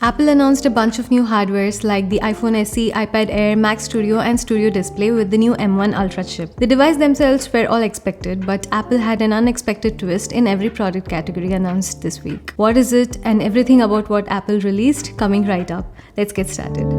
Apple announced a bunch of new hardwares like the iPhone SE, iPad Air, Mac Studio and Studio Display with the new M1 Ultra chip. The devices themselves were all expected, but Apple had an unexpected twist in every product category announced this week. What is it and everything about what Apple released? Coming right up. Let's get started.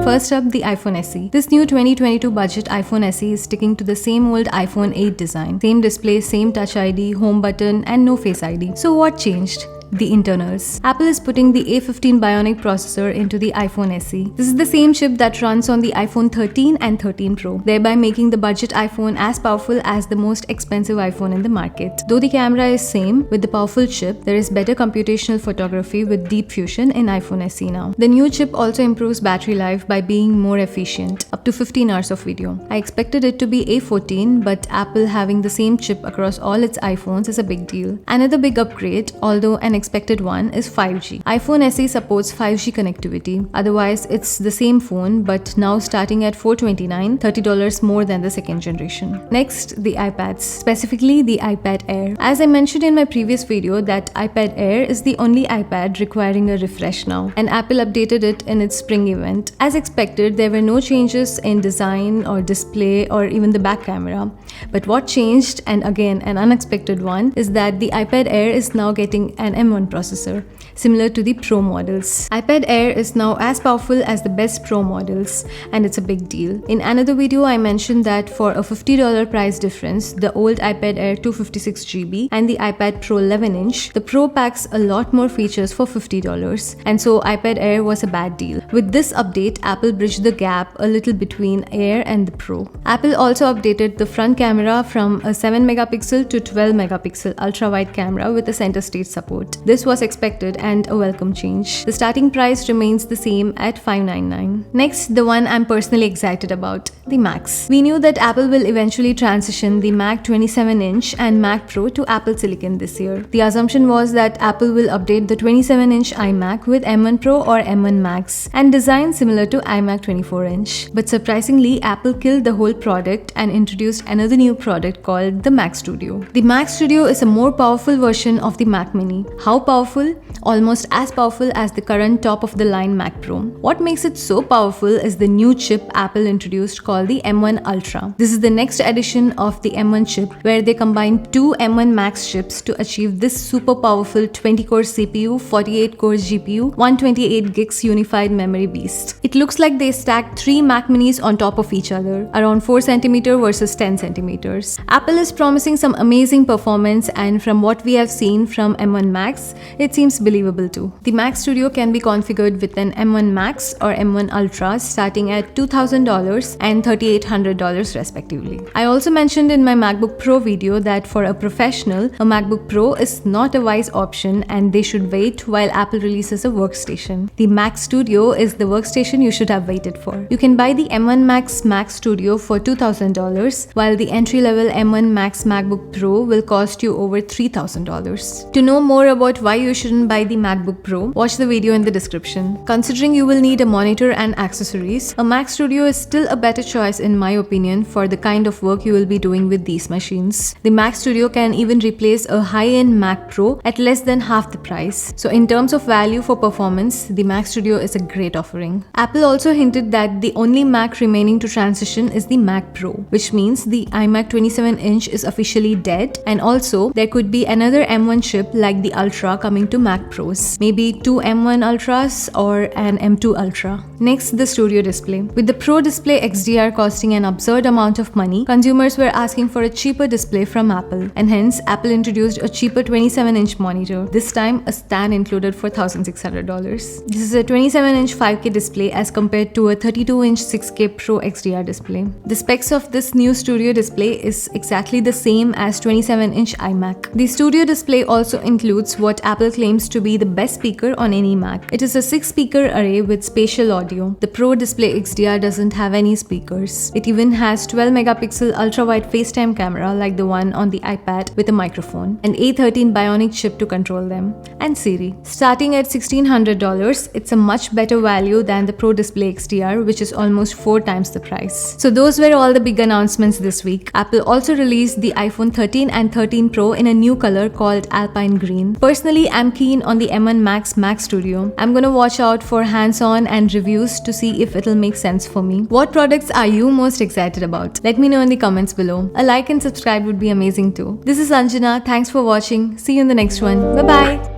First up, the iPhone SE. This new 2022 budget iPhone SE is sticking to the same old iPhone 8 design. Same display, same Touch ID, home button and no Face ID. So what changed? The internals. Apple is putting the A15 Bionic processor into the iPhone SE. This is the same chip that runs on the iPhone 13 and 13 Pro, thereby making the budget iPhone as powerful as the most expensive iPhone in the market. Though the camera is same, with the powerful chip, there is better computational photography with Deep Fusion in iPhone SE now. The new chip also improves battery life by being more efficient, up to 15 hours of video. I expected it to be A14, but Apple having the same chip across all its iPhones is a big deal. Another big upgrade, although an expected one, is 5G. iPhone SE supports 5G connectivity. Otherwise, it's the same phone, but now starting at $429, $30 more than the second generation. Next, the iPads, specifically the iPad Air. As I mentioned in my previous video that iPad Air is the only iPad requiring a refresh now, and Apple updated it in its spring event. As expected, there were no changes in design or display or even the back camera. But what changed, and again an unexpected one, is that the iPad Air is now getting an M1 processor, similar to the Pro models. iPad Air is now as powerful as the best Pro models, and it's a big deal. In another video, I mentioned that for a $50 price difference, the old iPad Air 256GB and the iPad Pro 11-inch, the Pro packs a lot more features for $50, and so iPad Air was a bad deal. With this update, Apple bridged the gap a little between Air and the Pro. Apple also updated the front camera from a 7MP to 12MP ultra-wide camera with a center stage support. This was expected and a welcome change. The starting price remains the same at $599. Next, the one I'm personally excited about, the Macs. We knew that Apple will eventually transition the Mac 27-inch and Mac Pro to Apple Silicon this year. The assumption was that Apple will update the 27-inch iMac with M1 Pro or M1 Max and design similar to iMac 24-inch. But surprisingly, Apple killed the whole product and introduced another new product called the Mac Studio. The Mac Studio is a more powerful version of the Mac Mini. How powerful? Almost as powerful as the current top-of-the-line Mac Pro. What makes it so powerful is the new chip Apple introduced called the M1 Ultra. This is the next edition of the M1 chip, where they combined two M1 Max chips to achieve this super powerful 20-core CPU, 48-core GPU, 128GB unified memory beast. It looks like they stacked three Mac Minis on top of each other, around 4cm versus 10cm. Apple is promising some amazing performance, and from what we have seen from M1 Max, it seems believable too. The Mac Studio can be configured with an M1 Max or M1 Ultra starting at $2,000 and $3,800 respectively. I also mentioned in my MacBook Pro video that for a professional, a MacBook Pro is not a wise option and they should wait while Apple releases a workstation. The Mac Studio is the workstation you should have waited for. You can buy the M1 Max Mac Studio for $2,000, while the entry-level M1 Max MacBook Pro will cost you over $3,000. To know more about why you shouldn't buy the MacBook Pro, watch the video in the description. Considering you will need a monitor and accessories, a Mac Studio is still a better choice in my opinion for the kind of work you will be doing with these machines. The Mac Studio can even replace a high-end Mac Pro at less than half the price. So in terms of value for performance, the Mac Studio is a great offering. Apple also hinted that the only Mac remaining to transition is the Mac Pro, which means the iMac 27-inch is officially dead, and also there could be another M1 chip like the Ultra coming to Mac Pros. Maybe two M1 Ultras or an M2 Ultra. Next, the Studio Display. With the Pro Display XDR costing an absurd amount of money, consumers were asking for a cheaper display from Apple, and hence Apple introduced a cheaper 27-inch monitor, this time a stand included for $1,600. This is a 27-inch 5K display as compared to a 32-inch 6K Pro XDR display. The specs of this new Studio Display is exactly the same as 27-inch iMac. The Studio Display also includes what Apple claims to be the best speaker on any Mac. It is a 6-speaker array with spatial audio. The Pro Display XDR doesn't have any speakers. It even has 12-megapixel ultra-wide FaceTime camera like the one on the iPad with a microphone, an A13 Bionic chip to control them, and Siri. Starting at $1,600, it's a much better value than the Pro Display XDR, which is almost 4 times the price. So those were all the big announcements this week. Apple also released the iPhone 13 and 13 Pro in a new color called Alpine Green. Personally, I'm keen on the M1 Max Mac Studio. I'm gonna watch out for hands-on and reviews to see if it'll make sense for me. What products are you most excited about? Let me know in the comments below. A like and subscribe would be amazing too. This is Anjana. Thanks for watching. See you in the next one. Bye bye.